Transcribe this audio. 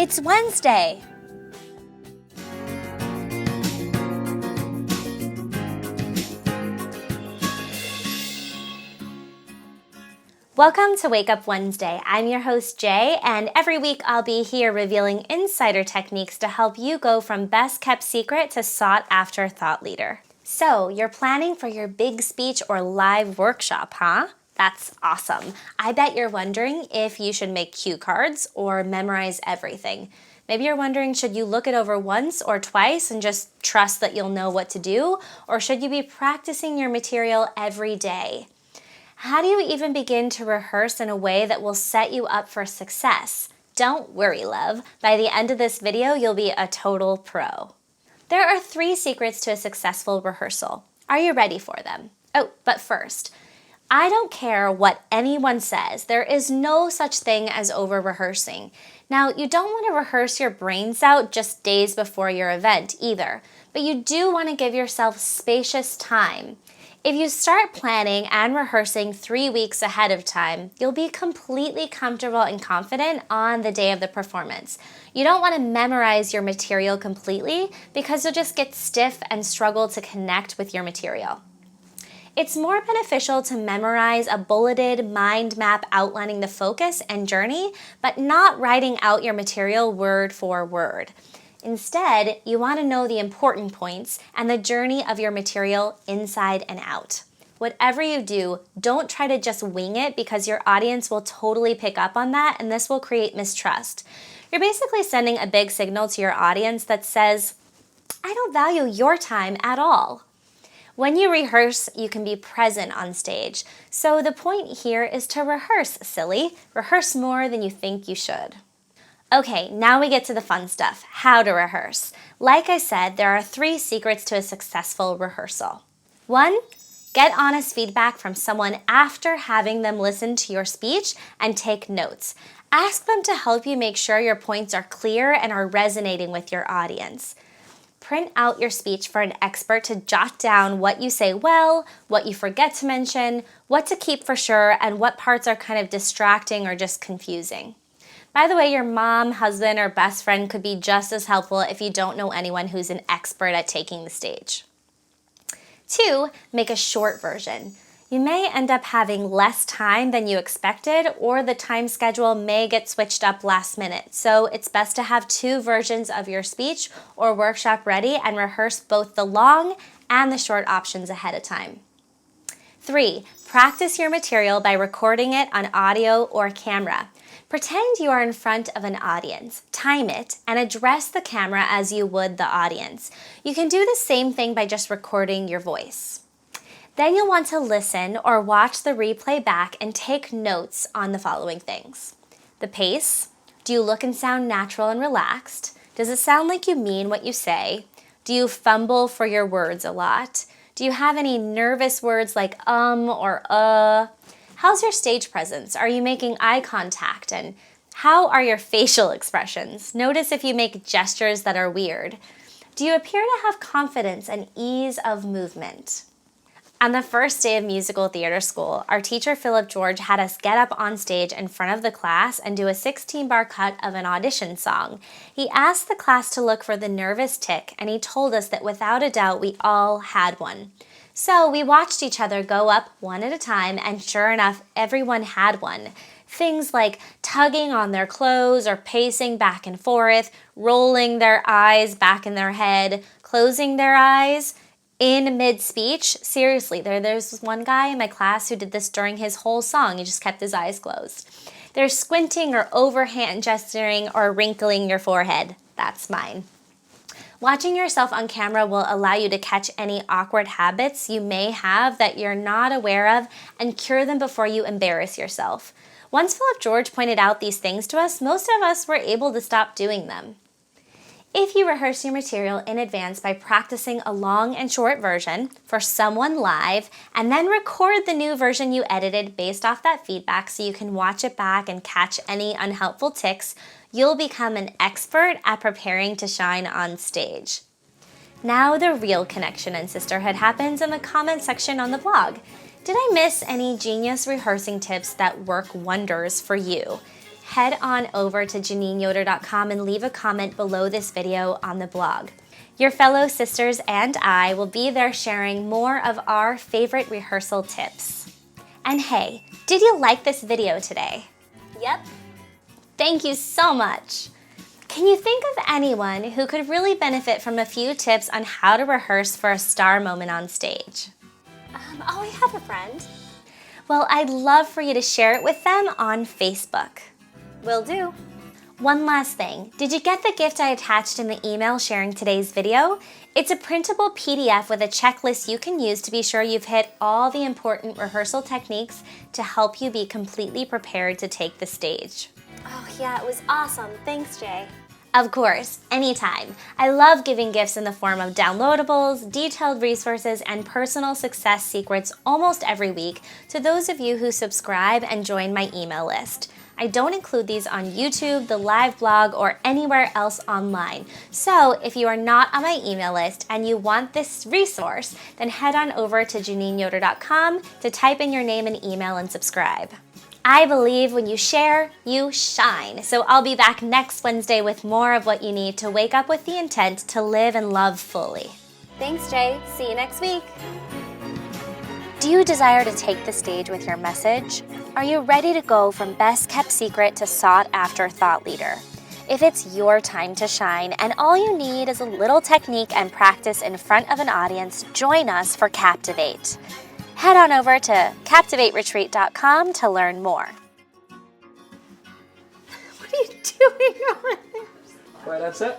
It's Wednesday! Welcome to Wake Up Wednesday. I'm your host, Jay, and every week I'll be here revealing insider techniques to help you go from best kept secret to sought after thought leader. So, you're planning for your big speech or live workshop, huh? That's awesome. I bet you're wondering if you should make cue cards or memorize everything. Maybe you're wondering, should you look it over once or twice and just trust that you'll know what to do? Or should you be practicing your material every day? How do you even begin to rehearse in a way that will set you up for success? Don't worry, love. By the end of this video, you'll be a total pro. There are 3 secrets to a successful rehearsal. Are you ready for them? Oh, but first, I don't care what anyone says. There is no such thing as over-rehearsing. Now, you don't want to rehearse your brains out just days before your event either, but you do want to give yourself spacious time. If you start planning and rehearsing 3 weeks ahead of time, you'll be completely comfortable and confident on the day of the performance. You don't want to memorize your material completely because you'll just get stiff and struggle to connect with your material. It's more beneficial to memorize a bulleted mind map outlining the focus and journey, but not writing out your material word for word. Instead, you want to know the important points and the journey of your material inside and out. Whatever you do, don't try to just wing it because your audience will totally pick up on that and this will create mistrust. You're basically sending a big signal to your audience that says, I don't value your time at all. When you rehearse, you can be present on stage. So the point here is to rehearse, silly. Rehearse more than you think you should. Okay, now we get to the fun stuff, how to rehearse. Like I said, there are 3 secrets to a successful rehearsal. 1, get honest feedback from someone after having them listen to your speech and take notes. Ask them to help you make sure your points are clear and are resonating with your audience. Print out your speech for an expert to jot down what you say well, what you forget to mention, what to keep for sure, and what parts are kind of distracting or just confusing. By the way, your mom, husband, or best friend could be just as helpful if you don't know anyone who's an expert at taking the stage. 2, make a short version. You may end up having less time than you expected, or the time schedule may get switched up last minute. So it's best to have 2 versions of your speech or workshop ready and rehearse both the long and the short options ahead of time. 3, practice your material by recording it on audio or camera. Pretend you are in front of an audience, time it, and address the camera as you would the audience. You can do the same thing by just recording your voice. Then you'll want to listen or watch the replay back and take notes on the following things. The pace. Do you look and sound natural and relaxed? Does it sound like you mean what you say? Do you fumble for your words a lot? Do you have any nervous words like or How's your stage presence? Are you making eye contact? And how are your facial expressions? Notice if you make gestures that are weird. Do you appear to have confidence and ease of movement? On the first day of musical theater school, our teacher Philip George had us get up on stage in front of the class and do a 16-bar cut of an audition song. He asked the class to look for the nervous tic, and he told us that without a doubt we all had one. So we watched each other go up one at a time, and sure enough, everyone had one. Things like tugging on their clothes or pacing back and forth, rolling their eyes back in their head, closing their eyes in mid-speech. Seriously, there's one guy in my class who did this during his whole song. He just kept his eyes closed. There's squinting or overhand gesturing or wrinkling your forehead. That's mine. Watching yourself on camera will allow you to catch any awkward habits you may have that you're not aware of and cure them before you embarrass yourself. Once Philip George pointed out these things to us, most of us were able to stop doing them. If you rehearse your material in advance by practicing a long and short version for someone live, and then record the new version you edited based off that feedback so you can watch it back and catch any unhelpful tics, you'll become an expert at preparing to shine on stage. Now the real connection and sisterhood happens in the comment section on the blog. Did I miss any genius rehearsing tips that work wonders for you? head on over to JeannineYoder.com and leave a comment below this video on the blog. Your fellow sisters and I will be there sharing more of our favorite rehearsal tips. And hey, did you like this video today? Yep. Thank you so much. Can you think of anyone who could really benefit from a few tips on how to rehearse for a star moment on stage? I have a friend. Well, I'd love for you to share it with them on Facebook. Will do. One last thing. Did you get the gift I attached in the email sharing today's video? It's a printable PDF with a checklist you can use to be sure you've hit all the important rehearsal techniques to help you be completely prepared to take the stage. Oh yeah, it was awesome. Thanks, Jay. Of course, anytime. I love giving gifts in the form of downloadables, detailed resources, and personal success secrets almost every week to those of you who subscribe and join my email list. I don't include these on YouTube, the live blog, or anywhere else online. So if you are not on my email list and you want this resource, then head on over to JeannineYoder.com to type in your name and email and subscribe. I believe when you share, you shine. So I'll be back next Wednesday with more of what you need to wake up with the intent to live and love fully. Thanks, Jay. See you next week. Do you desire to take the stage with your message? Are you ready to go from best kept secret to sought after thought leader? If it's your time to shine and all you need is a little technique and practice in front of an audience, join us for Captivate. Head on over to CaptivateRetreat.com to learn more. What are you doing over there? Right, that's it.